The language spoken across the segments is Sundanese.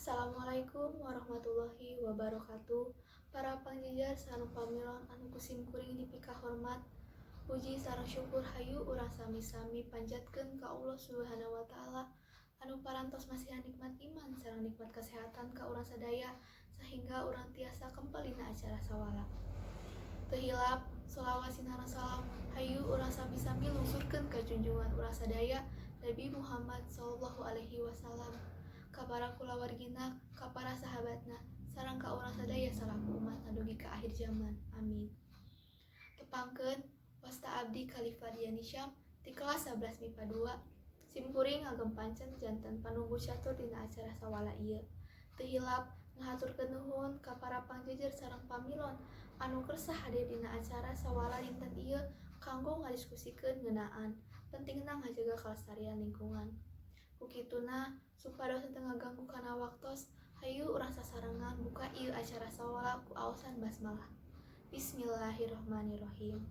Assalamualaikum warahmatullahi wabarakatuh. Para pangjajah sareng pamilon anu kusim kuring dipika hormat. Puji sareng syukur hayu urang sami-sami panjatkeun ka Allah Subhanahu wa taala anu parantos masihan nikmat iman sareng nikmat kesehatan ka urang sadaya sehingga urang tiasa kempel dina acara sawala. Teu hilap sholawat sinareng salam hayu urang sami-sami lungsurkeun ka junjungan urang sadaya Nabi Muhammad sallallahu alaihi wasallam, ka para kulawargina, ka para sahabatna, sareng ka urang sadaya salaku umat nadugi ka akhir zaman. Amin. Tepangkeun wasta abdi Khalifah Diani Syam di kelas 11 MIPA 2. Simkuring ngagem pancen janten panunggu catur dina acara sawala ieu. Teu hilap ngahaturkeun nuhun ka para pangjejer sareng pamilon anu kersah hadir dina acara sawala dinten ieu kanggo ngadiskusikeun ngeunaan pentingna ngajaga kalestarian lingkungan. Kukituna supados teu ngaganggu kana waktos, hayu urang sasarengan buka ieu acara sawala ku aosan basmalah. Bismillahirrohmanirrohim.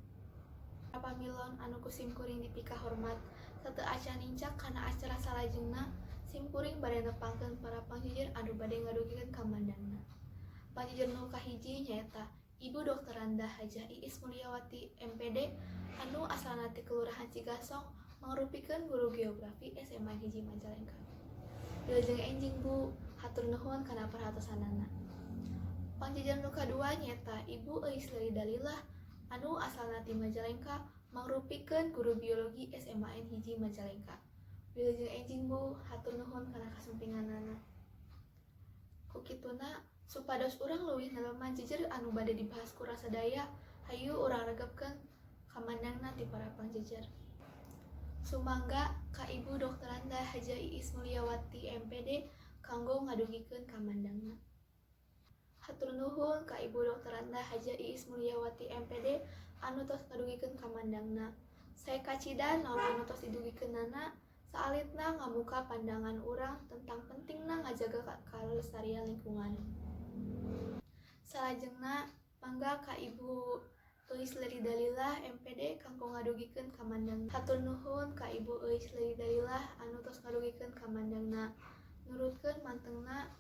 Pamilon anu kusim kuring dipika hormat, sateu acan nincak kana acara salajengna, simkuring bade nepangkeun para pangjejer anu bade ngadugikeun kamandangna. Pangjejer nu kahiji nyaeta Ibu Dr. Randa Hajah Iis Mulyawati MPD anu asalna ti Kelurahan Cigasong mangrupikeun guru geografi SMA 1 Majalengka. Wilujeng enjing Bu, hatur nuhun kana perhatosanana. Pangjejer nu kadua nyaeta Ibu Eis Leli Dalilah anu asalna ti Majalengka mangrupikeun guru biologi SMA 1 Majalengka. Wilujeng enjing Bu, hatur nuhun kana kasumpinganana. Kukituna supados urang leuwih naleman jejer anu bade dibahas ku urang sadaya, hayu urang regepkeun kamandangna ti para pangjejer. Sumangga ka Ibu Dr. Randa Hajah Iis Mulyawati MPD kanggo ngadugikeun kamandangna. Hatur nuhun ka Ibu Dr. Randa Hajah Iis Mulyawati MPD anu tos ngadugikeun kamandangna. Sae kacidan naon anu tos didugikeunana saalitna ngamuka pandangan urang tentang pentingna ngajaga kalestarian lingkungan. Salajengna mangga ka Ibu Eis Leli Dalilah MPD kanggo ngadugikeun kamandangna. Hatur nuhun ka Ibu Eis Leli Dalilah anu tos ngadugikeun kamandangna. Nurutkeun mantengna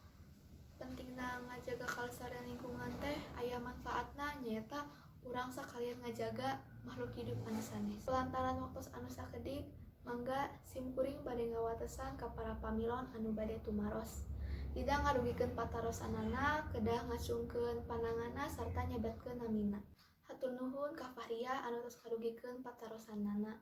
pentingna ngajaga kalestarian lingkungan teh aya manfaatna nyaeta urang sakalian ngajaga makhluk hidup anu sanes. Lantaran waktos anu sakedik, mangga simkuring bade ngawatesan ka para pamilon anu bade tumaros. Dida ngadugikeun patarosanana, kedah ngacungkeun pananganna sarta nyebatkeun namina. Hatur nuhun ka Fahria anu tos ngadugikeun patarosanana.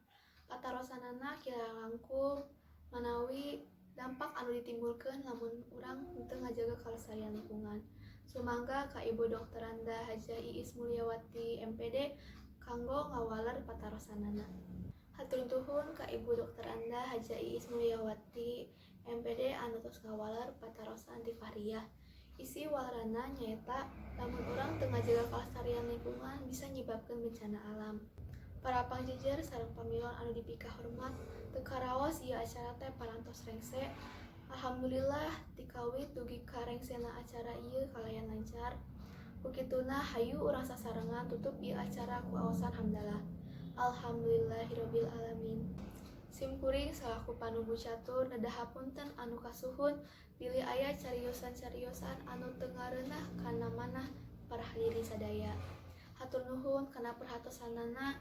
Patarosanana kirang langkung manawi dampak anu ditimbulkeun lamun urang henteu ngajaga kalestarian lingkungan. Sumangga ka Ibu Dr. Randa Hajah Iis Mulyawati MPD kanggo ngawaler patarosanana. Hatur nuhun ka Ibu Dr. Randa Hajah Iis Mulyawati MPD anu tos ngawaler patarosan ti Fahria. Isi walerana nyaeta lamun urang teu ngajaga kalestarian lingkungan bisa nyibabkeun bencana alam. Para pangjejer sareng pamilon anu dipika hormat, teu karaos ieu acara teh parantos rengse. Alhamdulillah ti kawit dugi ka rengsena acara ieu kalayan lancar. Kukituna hayu urang sasarengan tutup ieu acara ku aosan hamdalah. Alhamdulillahirabbil alamin. Simkuring salaku panunggu catur nadahapunten anu kasuhun bilih aya cariosan-cariosan anu teu ngareunah kana manah para hadirin sadaya. Hatur nuhun kana perhatosanana.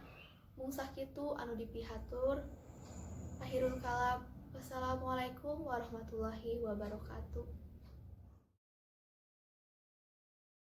Mung sakitu anu dipihatur. Akhirul kalam. Wassalamualaikum warahmatullahi wabarakatuh.